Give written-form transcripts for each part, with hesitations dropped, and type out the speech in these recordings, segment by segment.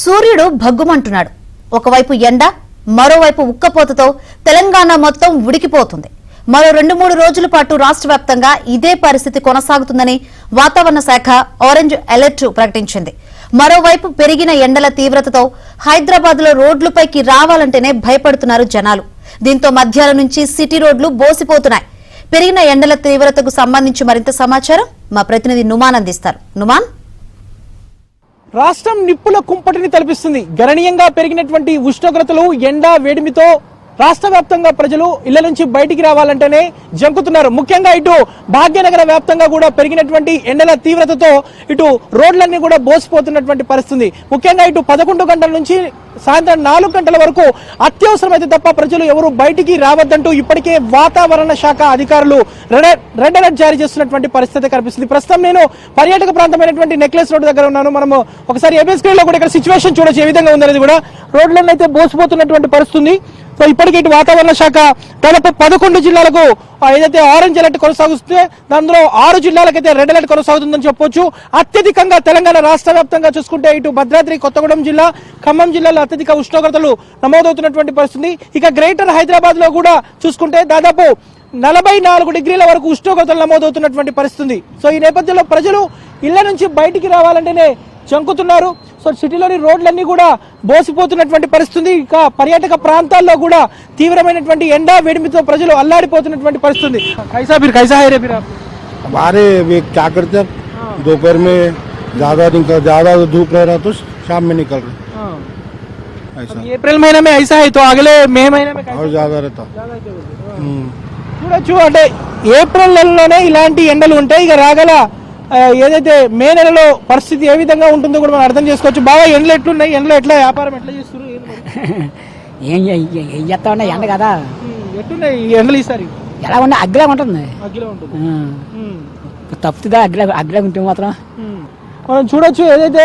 సూర్యుడు భగ్గుమంటున్నాడు. ఒకవైపు ఎండ, మరోవైపు ఉక్కపోతతో తెలంగాణ మొత్తం ఉడికిపోతుంది. మరో 2-3 రోజుల పాటు రాష్ట్ర వ్యాప్తంగా ఇదే పరిస్థితి కొనసాగుతుందని వాతావరణ శాఖ ఆరెంజ్ అలర్ట్ ప్రకటించింది. మరోవైపు పెరిగిన ఎండల తీవ్రతతో హైదరాబాద్ లో రోడ్లపైకి రావాలంటేనే భయపడుతున్నారు జనాలు. దీంతో మధ్యాహ్నం నుంచి సిటీ రోడ్లు బోసిపోతున్నాయి. పెరిగిన ఎండల తీవ్రతకు సంబంధించి మరింత సమాచారం మా ప్రతినిధి నుమాన్ అందిస్తారు. నుమాన్, రాష్ట్రం నిప్పుల కుంపటిని తలపిస్తుంది. గణనీయంగా పెరిగినటువంటి ఉష్ణోగ్రతలు, ఎండ వేడిమితో రాష్ట్ర వ్యాప్తంగా ప్రజలు ఇళ్ల నుంచి బయటికి రావాలంటేనే జంకుతున్నారు. ముఖ్యంగా ఇటు భాగ్యనగర వ్యాప్తంగా కూడా పెరిగినటువంటి ఎండల తీవ్రతతో ఇటు రోడ్లన్నీ కూడా బోసిపోతున్నటువంటి పరిస్థితి. ముఖ్యంగా ఇటు 11 గంటల నుంచి సాయంత్రం 4 గంటల వరకు అత్యవసరమైతే తప్ప ప్రజలు ఎవరు బయటికి రావద్దంటూ ఇప్పటికే వాతావరణ శాఖ అధికారులు రెడ్ అలర్ట్ జారీ చేస్తున్నటువంటి పరిస్థితి కనిపిస్తుంది. ప్రస్తుతం నేను పర్యాటక ప్రాంతమైనటువంటి నెక్లెస్ రోడ్ దగ్గర ఉన్నాను. మనము ఒకసారి ఏబిఎస్ స్క్రీన్ లో కూడా ఇక్కడ సిచ్యువేషన్ చూడొచ్చు, ఏ విధంగా ఉందనేది కూడా. రోడ్లన్నీ అయితే బోసిపోతున్నటువంటి పరిస్థితి. సో ఇప్పటికే ఇటు వాతావరణ శాఖ దాదాపు 11 జిల్లాలకు ఏదైతే ఆరెంజ్ అలర్ట్ కొనసాగుతుందో అందులో 6 జిల్లాలకైతే రెడ్ అలర్ట్ కొనసాగుతుందని చెప్పొచ్చు. అత్యధికంగా తెలంగాణ రాష్ట్ర వ్యాప్తంగా చూసుకుంటే ఇటు భద్రాద్రి కొత్తగూడెం జిల్లా, ఖమ్మం జిల్లాలో అత్యధిక ఉష్ణోగ్రతలు నమోదవుతున్నటువంటి పరిస్థితి. ఇక గ్రేటర్ హైదరాబాద్ లో కూడా చూసుకుంటే దాదాపు 44 డిగ్రీల వరకు ఉష్ణోగ్రతలు నమోదవుతున్నటువంటి పరిస్థితి. సో ఈ నేపథ్యంలో ప్రజలు ఇళ్ల నుంచి బయటికి రావాలంటేనే చంకుతున్నారు. సో సిటీలోని రోడ్లన్నీ కూడా బోసిపోతున్నటువంటి పరిస్థితి. ఇక పర్యాటక ప్రాంతాల్లో కూడా తీవ్రమైనటువంటి ఎండ వేడిమితో ప్రజలు అల్లాడిపోతున్నటువంటి పరిస్థితి. कैसा है रे फिर आप? हमारे वे क्या करते हैं, दोपहर में ज्यादा धूप रह रहा तो शाम में निकल रहे ऐसा। अप्रैल महीना में ऐसा है तो अगले मई महीने में और ज्यादा रहता। చూడొచ్చు, అంటే ఏప్రిల్ నెలలోనే ఇలాంటి ఎండలు ఉంటాయి. ఇక రాగల ఏదైతే మే నెలలో పరిస్థితి ఏ విధంగా ఉంటుందో కూడా మనం అర్థం చేసుకోవచ్చు. బాగా ఎండలు ఎట్లున్నాయి, ఎండలో ఎట్లా వ్యాపారం ఎట్లా చేస్తున్నారు, ఏం చేస్తా ఉన్నా ఎండ కదా, ఎట్లున్నాయి ఎండలు ఈసారి? ఎలా ఉన్నా అగ్గిలా ఉంటుంది, అగ్గిలో ఉంటుంది. తప్పుతుందా అగ్గిలా ఉంటే మాత్రం. మనం చూడొచ్చు, ఏదైతే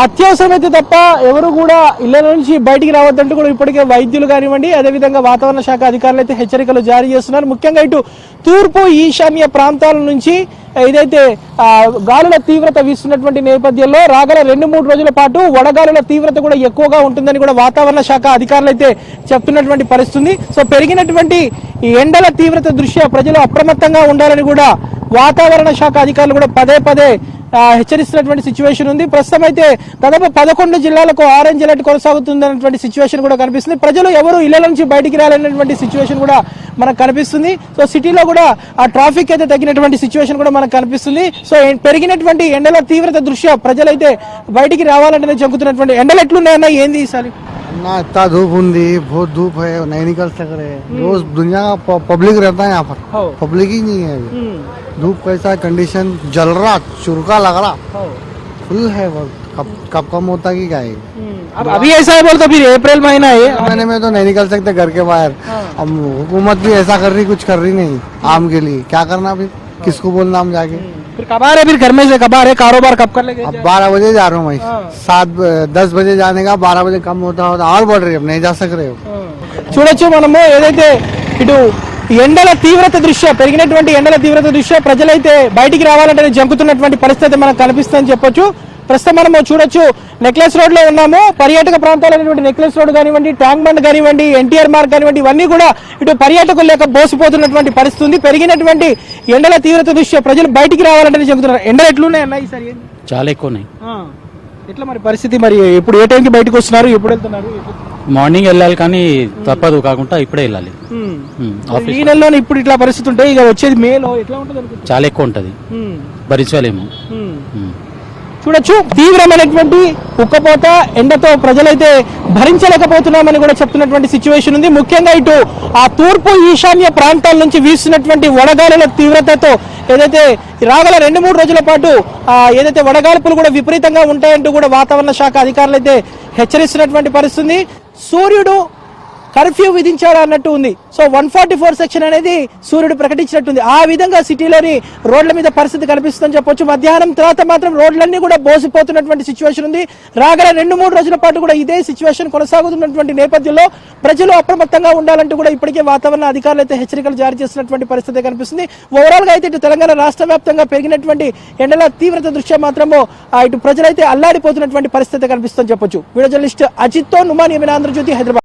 అత్యవసరమైతే తప్ప ఎవరు కూడా ఇళ్ల నుంచి బయటికి రావద్దంటూ కూడా ఇప్పటికే వైద్యులు కానివ్వండి, అదేవిధంగా వాతావరణ శాఖ అధికారులు అయితే హెచ్చరికలు జారీ చేస్తున్నారు. ముఖ్యంగా ఇటు తూర్పు ఈశాన్య ప్రాంతాల నుంచి ఏదైతే గాలుల తీవ్రత వీస్తున్నటువంటి నేపథ్యంలో రాగల 2-3 రోజుల పాటు వడగాలుల తీవ్రత కూడా ఎక్కువగా ఉంటుందని కూడా వాతావరణ శాఖ అధికారులు అయితే చెప్తున్నటువంటి పరిస్థితి. సో పెరిగినటువంటి ఈ ఎండల తీవ్రత దృష్ట్యా ప్రజలు అప్రమత్తంగా ఉండాలని కూడా వాతావరణ శాఖ అధికారులు కూడా పదే హెచ్చరిస్తున్నటువంటి సిచ్యువేషన్ ఉంది. ప్రస్తుతం అయితే దాదాపు 11 జిల్లాలకు ఆరెంజ్ అలర్ట్ కొనసాగుతుందన్నటువంటి సిచ్యువేషన్ కూడా కనిపిస్తుంది. ప్రజలు ఎవరు ఇళ్ల నుంచి బయటికి రాలనేటువంటి సిచ్యువేషన్ కూడా మనకు కనిపిస్తుంది. సో సిటీలో కూడా ఆ ట్రాఫిక్ అయితే తగ్గినటువంటి సిచ్యువేషన్ కూడా మనకు కనిపిస్తుంది. సో పెరిగినటువంటి ఎండల తీవ్రత దృష్ట్యా ప్రజలైతే బయటికి రావాలంటేనే జంకుతున్నటువంటి ఎండలు ఎట్లున్నాయన్నా ఏంది ఈసారి? ना इतना धूप होंगी, बहुत धूप है, नहीं निकल सक रहे। रोज दुनिया का पब्लिक रहता है यहाँ पर, पब्लिक ही नहीं है। धूप कैसा कंडीशन, जल रहा, चुरका लग रहा, फुल है। कब कम होता कि क्या है? अब अभी ऐसा है बोलते फिर अप्रैल महीना है, महीने में तो नहीं निकल सकते घर के बाहर। अब हुकूमत भी ऐसा कर रही, कुछ कर रही नहीं आम के लिए। क्या करना फिर, किसको बोलना हम जाके? फिर कब आ रहे, फिर घर में से कब आ रहे, कारोबार कब कर लेंगे? अब 12 बजे जा रहा हूँ मैं, 7-10 बजे जाने का, 12 बजे कम होता और बढ़ रही है, अब नहीं जा सक रहे हो। చూడొచ్చు, మనము ఏదైతే ఇటు ఎండల తీవ్రత దృష్ట్యా పెరిగినటువంటి ఎండల తీవ్రత దృష్ట్యా ప్రజలైతే బయటికి రావాలంటే జంకుతున్నటువంటి పరిస్థితి మనకు కనిపిస్తుందని చెప్పొచ్చు. ప్రస్తుతం మనము చూడొచ్చు, నెక్లెస్ రోడ్ లో ఉన్నాము. పర్యాటక ప్రాంతాలైనటువంటి నెక్లెస్ రోడ్ కానివ్వండి, ట్యాంక్ బండ్ కానివ్వండి, ఎన్టీఆర్ మార్గ్ కానివ్వండి, ఇవన్నీ కూడా ఇటు పర్యాటకులు లేక బోసిపోతున్నటువంటి పరిస్థితి ఉంది. పెరిగినటువంటి ఎండల తీవ్రత దృష్ట్యా ప్రజలు బయటికి రావాలంటే చెబుతున్నారు. ఎండలు ఎట్లున్నాయి అన్న ఈసారి? చాలా ఎక్కువ ఉన్నాయి. ఎట్లా మరి పరిస్థితి? మరి ఇప్పుడు ఏ టైంకి బయటకు వస్తున్నారు, ఎప్పుడు వెళ్తున్నారు? మార్నింగ్ వెళ్ళాలి కానీ తప్పదు, కాకుండా ఇప్పుడే వెళ్ళాలి. ఈ నెలలో ఇప్పుడు ఇట్లా పరిస్థితి ఉంటే ఇక వచ్చేది మేలో ఎట్లా ఉంటుంది? చాలా ఎక్కువ ఉంటది, భరించలేము. చూడొచ్చు, తీవ్రమైనటువంటి ఉక్కపోత ఎండతో ప్రజలైతే భరించలేకపోతున్నామని కూడా చెప్తున్నటువంటి సిచ్యువేషన్ ఉంది. ముఖ్యంగా ఇటు ఆ తూర్పు ఈశాన్య ప్రాంతాల నుంచి వీస్తున్నటువంటి వడగాలుల తీవ్రతతో ఏదైతే రాగల 2-3 రోజుల పాటు ఏదైతే వడగాల్పులు కూడా విపరీతంగా ఉంటాయంటూ కూడా వాతావరణ శాఖ అధికారులు అయితే హెచ్చరిస్తున్నటువంటి పరిస్థితి. సూర్యుడు కర్ఫ్యూ విధించాడా అన్నట్టు ఉంది. సో 144 సెక్షన్ అనేది సూర్యుడు ప్రకటించినట్టుంది. ఆ విధంగా సిటీలోని రోడ్ల మీద పరిస్థితి కనిపిస్తుందని చెప్పొచ్చు. మధ్యాహ్నం తర్వాత మాత్రం రోడ్లన్నీ కూడా బోసిపోతున్నటువంటి సిచ్యువేషన్ ఉంది. రాగల 2-3 రోజుల పాటు కూడా ఇదే సిచ్యువేషన్ కొనసాగుతున్నటువంటి నేపథ్యంలో ప్రజలు అప్రమత్తంగా ఉండాలంటూ కూడా ఇప్పటికే వాతావరణ అధికారులు అయితే హెచ్చరికలు జారీ చేస్తున్నటువంటి పరిస్థితి కనిపిస్తుంది. ఓవరాల్ గా అయితే ఇటు తెలంగాణ రాష్ట్ర వ్యాప్తంగా పెరిగినటువంటి ఎండల తీవ్రత దృష్ట్యా మాత్రము ఇటు ప్రజలైతే అల్లాడిపోతున్నటువంటి పరిస్థితి కనిపిస్తుందని చెప్పొచ్చు. వీడియో జర్నలిస్ట్ అజిత్ తో నుమాని ఆంధ్రజ్యోతి, హైదరాబాద్.